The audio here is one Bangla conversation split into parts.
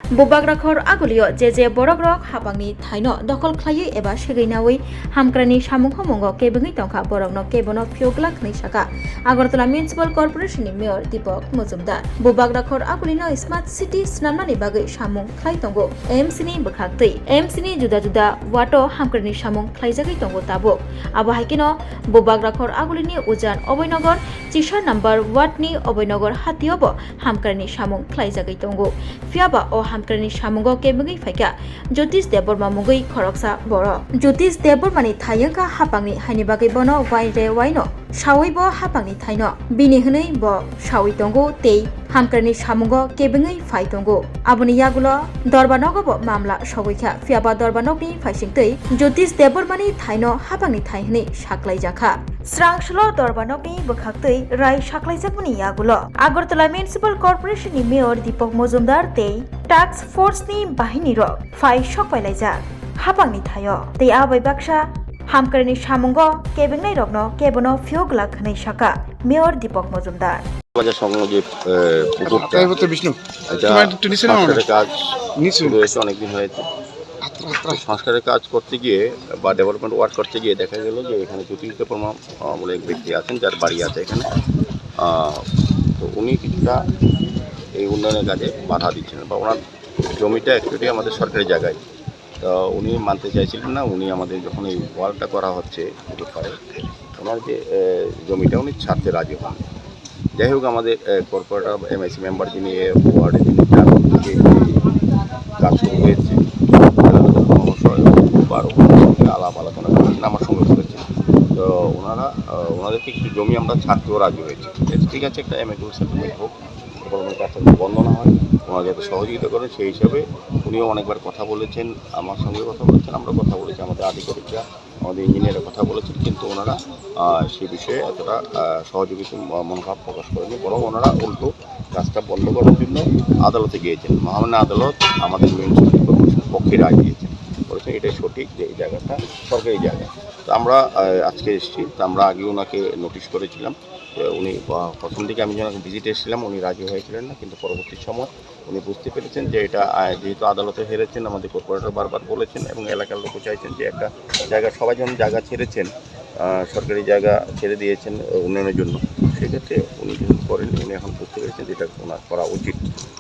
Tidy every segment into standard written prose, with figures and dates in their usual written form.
बुबाग्राखर आगुलियो जे बरग्रक हाबांनि थाइनो दखल खायै एबा सेगैनावै हामक्रानि सामुं हमंगो केबंगै तंखा बरगनो केबनो फियोग्ला खनै साका आगरतला म्युनिसिपल कर्पोरेशननि मेयर दीपक मजुमदार बुबाग्राखर आगुलिनो स्मार्ट सिटी स्नामनानि बागै सामुं खाय तंगो एमसीनि बखागतै एमसीनि जुदा जुदा वाटो हामक्रानि सामुं खायजागै तंगो ताबो आबो हाइकिनो बुबाग्राखर आगुलिनि उजान अभयनगर चिसा नम्बर वाटनि अभयनगर हातियोबो हामक्रानि सामुं खायजागै तंगो फियाबा ओ हामक्रानि सामुंगो केबंगै फाइका ज्योतिष देबबर्मा मुगै खरकसा बर ज्योतिष देबबर्मानि थायंका हापांनि हाइनि बागै बनो वाइरे वाइनो सावैबो हापांनि थाइनो बिनि हनै ब सावै तंगो तेई हामक्रानि सामुंगो केबंगै फाइ तंगो आबुनि यागुलो दरबानगबो मामला सगैखा फियाबा दरबानगनि फाइसिंतै ज्योतिष देबबर्मानि थाइनो हापांनि थाइ हनै साख्लाय जाखा स्रांसलो दरबानगनि बखागतै राय साख्लायजाकनि यागुलो आगरतला म्युनिसिपल कर्पोरेशननि मेयर दीपक मजुमदार तेई टास्क फोर्सनि बाहिनीरो फाइ सकपायलायजाक हापांनि थायो तेई आबै बाक्सा हामक्रानि सामुंगो केबंगै रगनो केबनो फियोग्ला खनै साका मेयर दीपक मजुमदार বাজার সংলগ্ন যে পুকুরটা বিষ্ণু এটা সংস্কারের কাজ শুরু হয়েছে অনেকদিন হয়েছে। সংস্কারের কাজ করতে গিয়ে বা ডেভেলপমেন্ট ওয়ার্ক করতে গিয়ে দেখা গেল যে এখানে জ্যোতিষ দেববর্মা বলে এক ব্যক্তি আছেন যার বাড়ি আছে এখানে। তো উনি কিছুটা এই উন্নয়নের কাজে বাধা দিচ্ছেন বা ওনার জমিটা অ্যাকচুয়ালি আমাদের সরকারি জায়গায়, তো উনি মানতে চাইছিলেন না। উনি আমাদের যখন এই ওয়ার্কটা করা হচ্ছে পুকুর পাড়ে ওনার যে জমিটা উনি ছাড়তে রাজি হন। যাই হোক, আমাদের কর্পোরেটর এমআইসি মেম্বার যিনি ওয়ার্ডে যিনি কাজ শুরু হয়েছে আলাপ আলোচনা করেছেন, আমার সঙ্গে করেছেন। তো ওনাদেরকে কিছু জমি আমরা ছাড়তেও রাজি হয়েছি। ঠিক আছে, একটা অ্যামিকেবল সেটেলমেন্ট হোক, গভর্নমেন্ট কাছে বন্ধ না হয়, ওনারা যাতে সহযোগিতা করেন সেই হিসাবে উনিও অনেকবার কথা বলেছেন, আমার সঙ্গে কথা বলেছেন, আমরা কথা বলেছি, আমাদের আধিকারিকরা আমাদের ইঞ্জিনিয়াররা কথা বলেছেন, কিন্তু ওনারা সে বিষয়ে এতটা সহযোগিতা মনোভাব প্রকাশ করেনি, বরং ওনারা উল্টো কাজটা বন্ধ করার জন্য আদালতে গিয়েছেন। মহামান্য আদালত আমাদের মিউনিসিপ্যালিটি কর্পোরেশনের পক্ষে রায় দিয়েছেন, বলেছেন এটাই সঠিক যে এই জায়গাটা সরকারি জায়গা। তো আমরা আজকে এসেছি, তো আমরা আগে ওনাকে নোটিশ করেছিলাম। উনি প্রথম দিকে আমি যখন ভিজিটে এসেছিলাম উনি রাজি হয়েছিলেন না, কিন্তু পরবর্তী সময় উনি বুঝতে পেরেছেন যে এটা যেহেতু আদালতে হেরেছেন, আমাদের কর্পোরেটর বারবার বলেছেন এবং এলাকার লোকও চাইছেন যে একটা জায়গা, সবাই যখন জায়গা ছেড়েছেন, সরকারি জায়গা ছেড়ে দিয়েছেন উন্নয়নের জন্য, সেক্ষেত্রে উনি যেহেতু করেন, উনি এখন বুঝতে পেরেছেন যেটা ওনার করা উচিত।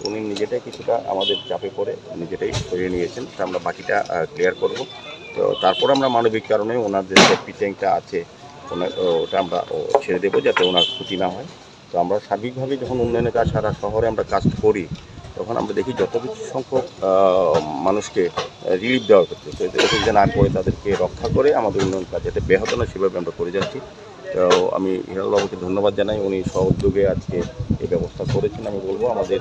উনি নিজেটাই কিছুটা আমাদের চাপে পড়ে নিজেটাই সরিয়ে নিয়েছেন, সেটা আমরা বাকিটা ক্লিয়ার করব। তো তারপর আমরা মানবিক কারণে ওনার যে সেফটি ট্যাঙ্কটা আছে ওটা আমরা ছেড়ে দেবো যাতে ওনার ক্ষতি না হয়। তো আমরা সার্বিকভাবে যখন উন্নয়নের কাজ সারা শহরে আমরা কাজ করি, তখন আমরা দেখি যত কিছু সংখ্যক মানুষকে রিলিফ দেওয়ার ক্ষেত্রে, তো এদের না করে তাদেরকে রক্ষা করে আমাদের উন্নয়ন কাজ যাতে ব্যাহত না সেভাবে আমরা করে যাচ্ছি। তো আমি হিরালবাবুকে ধন্যবাদ জানাই, উনি সহযোগে আজকে এই ব্যবস্থা করেছেন। আমি বলবো আমাদের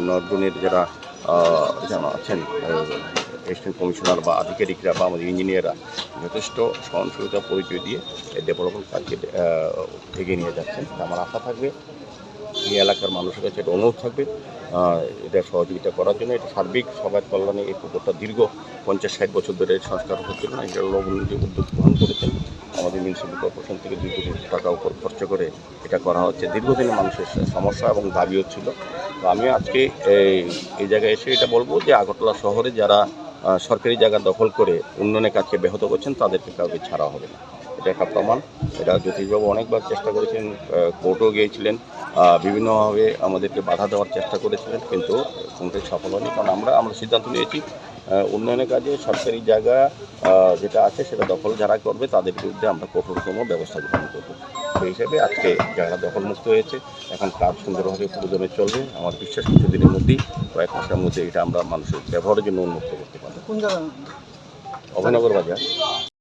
নর্থজোনের যারা আছেন অ্যাসিস্ট্যান্ট কমিশনার বা আধিকারিকরা বা আমাদের ইঞ্জিনিয়াররা যথেষ্ট সহনশীলতা পরিচয় দিয়ে এই ডেভেলপমেন্ট কাজকে এগিয়ে নিয়ে যাচ্ছেন। আমার আশা থাকবে এই এলাকার মানুষের কাছে একটা অনুরোধ থাকবে এটা সহযোগিতা করার জন্য। এটা সার্বিক সবার কল্যাণে এই পুকুরটা দীর্ঘ 50-60 বছর ধরে সংস্কার হচ্ছিল না, এটা যে উদ্যোগ গ্রহণ করেছেন আমাদের মিউনিসিপ্যাল কর্পোরেশন থেকে 2 কোটি টাকা উপর খরচ করে এটা করা হচ্ছে। দীর্ঘদিনে মানুষের সমস্যা এবং দাবি হচ্ছিল। তো আমি আজকে এই জায়গায় এসে এটা বলবো যে আগরতলা শহরে যারা সরকারি জায়গা দখল করে উন্নয়নের কাজকে ব্যাহত করছেন তাদেরকে কাউকে ছাড়া হবে না, এটা একটা প্রমাণ। এটা জ্যোতিষবাবু অনেকবার চেষ্টা করেছেন, কোর্টেও গিয়েছিলেন, বিভিন্নভাবে আমাদেরকে বাধা দেওয়ার চেষ্টা করেছিলেন, কিন্তু কোনটাই সফল হয়নি। কারণ আমরা সিদ্ধান্ত নিয়েছি উন্নয়নের কাজে সরকারি জায়গা যেটা আছে সেটা দখল যারা করবে তাদের বিরুদ্ধে আমরা কঠোরতম ব্যবস্থা গ্রহণ করব। সেই হিসেবে আজকে জায়গা দখলমুক্ত হয়েছে, এখন কাজ সুন্দরভাবে প্রয়োজনে চলবে। আমার বিশ্বাস কিছুদিনের মধ্যেই, কয়েক মাসের মধ্যে এটা আমরা মানুষের ব্যবহারের জন্য উন্মুক্ত করতে পারবো। কোন জায়গা? অভয়নগর বাজার।